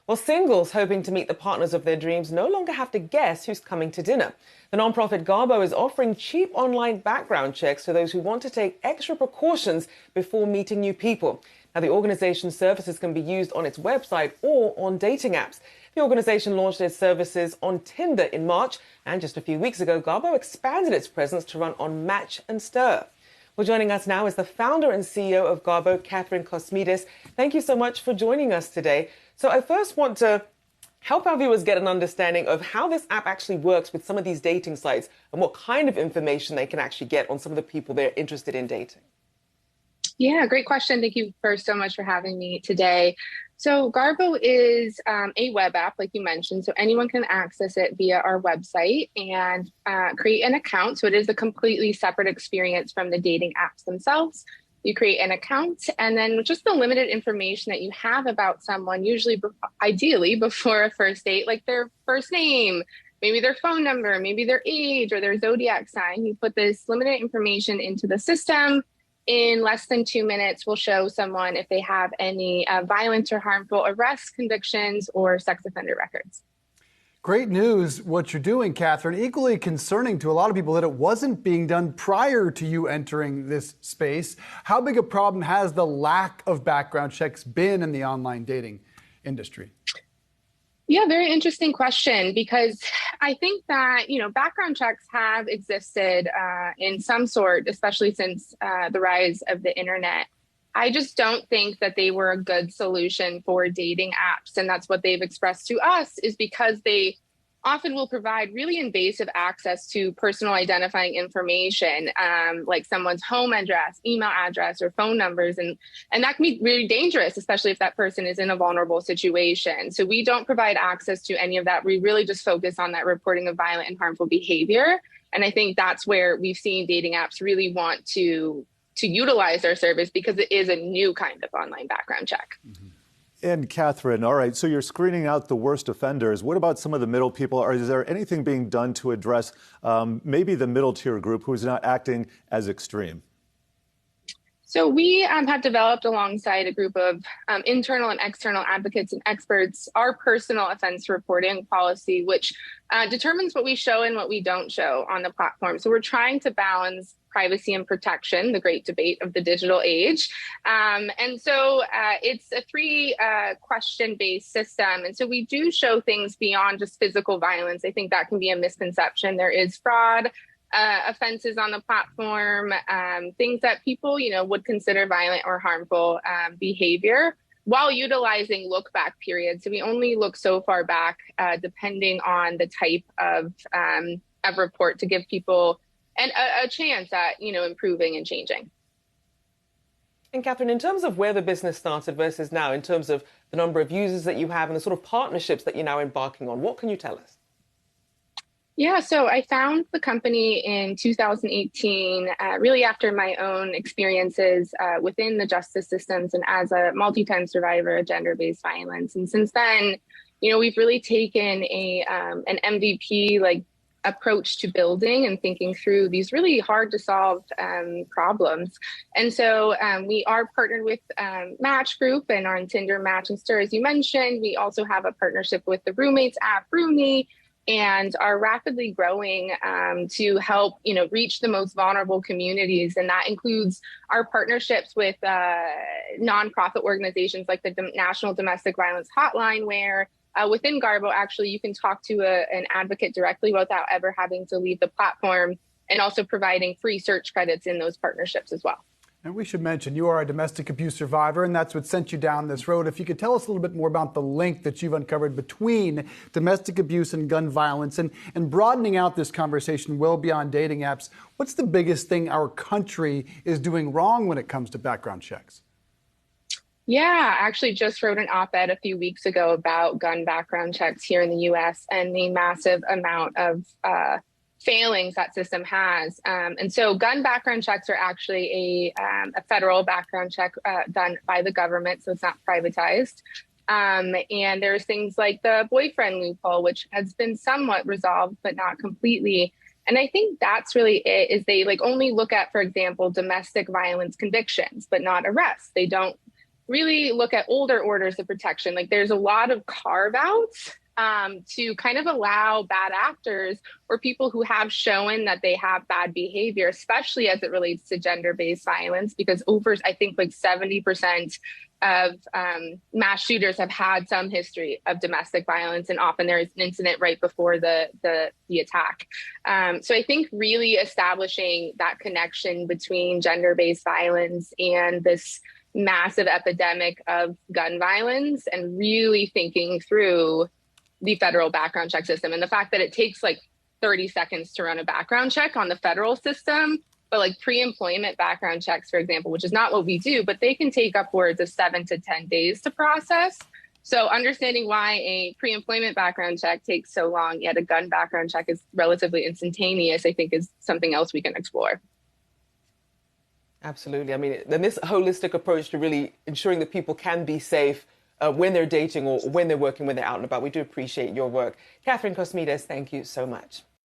Well, singles hoping to meet the partners of their dreams no longer have to guess who's coming to dinner. The nonprofit Garbo is offering cheap online background checks to those who want to take extra precautions before meeting new people. Now, the organization's services can be used on its website or on dating apps. The organization launched its services on Tinder in March, and just a few weeks ago, Garbo expanded its presence to run on Match and Stir. Well, joining us now is the founder and CEO of Garbo, Kathryn Kosmides. Thank you so much for joining us today. So I first want to help our viewers get an understanding of how this app actually works with some of these dating sites and what kind of information they can actually get on some of the people they're interested in dating. Yeah, great question. Thank you so much for having me today. So Garbo is a web app, like you mentioned, so anyone can access it via our website and create an account. So it is a completely separate experience from the dating apps themselves. You create an account, and then just the limited information that you have about someone, usually, ideally, before a first date, like their first name, maybe their phone number, maybe their age or their zodiac sign. You put this limited information into the system. In less than 2 minutes, we'll show someone if they have any violent or harmful arrests, convictions, or sex offender records. Great news, what you're doing, Kathryn. Equally concerning to a lot of people that it wasn't being done prior to you entering this space. How big a problem has the lack of background checks been in the online dating industry? Yeah, very interesting question, because I think that, background checks have existed in some sort, especially since the rise of the internet. I just don't think that they were a good solution for dating apps. And that's what they've expressed to us, is because they often will provide really invasive access to personal identifying information, like someone's home address, email address, or phone numbers. And that can be really dangerous, especially if that person is in a vulnerable situation. So we don't provide access to any of that. We really just focus on that reporting of violent and harmful behavior. And I think that's where we've seen dating apps really want to utilize our service, because it is a new kind of online background check. Mm-hmm. And Kathryn, all right, so you're screening out the worst offenders. What about some of the middle people? Or is there anything being done to address maybe the middle tier group who's not acting as extreme? So we have developed, alongside a group of internal and external advocates and experts, our personal offense reporting policy, which determines what we show and what we don't show on the platform. So we're trying to balance privacy and protection, the great debate of the digital age. And so it's a 3-question-based system. And so we do show things beyond just physical violence. I think that can be a misconception. There is fraud offenses on the platform, things that people, would consider violent or harmful behavior, while utilizing look-back periods. So we only look so far back, depending on the type of report, to give people a chance at, improving and changing. And Kathryn, in terms of where the business started versus now, in terms of the number of users that you have and the sort of partnerships that you're now embarking on, what can you tell us? Yeah, so I found the company in 2018, really after my own experiences within the justice systems and as a multi-time survivor of gender-based violence. And since then, we've really taken an MVP approach to building and thinking through these really hard to solve problems. And so we are partnered with Match Group and are on Tinder, Match and Stir, as you mentioned. We also have a partnership with the Roommates app, Roomie, and are rapidly growing to help, reach the most vulnerable communities. And that includes our partnerships with nonprofit organizations like the National Domestic Violence Hotline, where within Garbo, actually, you can talk to an advocate directly without ever having to leave the platform, and also providing free search credits in those partnerships as well. And we should mention, you are a domestic abuse survivor, and that's what sent you down this road. If you could tell us a little bit more about the link that you've uncovered between domestic abuse and gun violence, and broadening out this conversation well beyond dating apps. What's the biggest thing our country is doing wrong when it comes to background checks? Yeah, I actually just wrote an op-ed a few weeks ago about gun background checks here in the U.S. and the massive amount of failings that system has. And so gun background checks are actually a federal background check done by the government, so it's not privatized. And there's things like the boyfriend loophole, which has been somewhat resolved, but not completely. And I think that's really it, is they only look at, for example, domestic violence convictions, but not arrests. They don't really look at older orders of protection. Like there's a lot of carve outs to kind of allow bad actors or people who have shown that they have bad behavior, especially as it relates to gender-based violence, because I think like 70% of mass shooters have had some history of domestic violence, and often there is an incident right before the attack. So I think really establishing that connection between gender-based violence and this massive epidemic of gun violence, and really thinking through the federal background check system, and the fact that it takes like 30 seconds to run a background check on the federal system, but like pre-employment background checks, for example, which is not what we do, but they can take upwards of 7 to 10 days to process. So understanding why a pre-employment background check takes so long, yet a gun background check is relatively instantaneous, I think is something else we can explore. Absolutely. I mean, then this holistic approach to really ensuring that people can be safe when they're dating or when they're working, when they're out and about. We do appreciate your work. Kathryn Kosmides, thank you so much.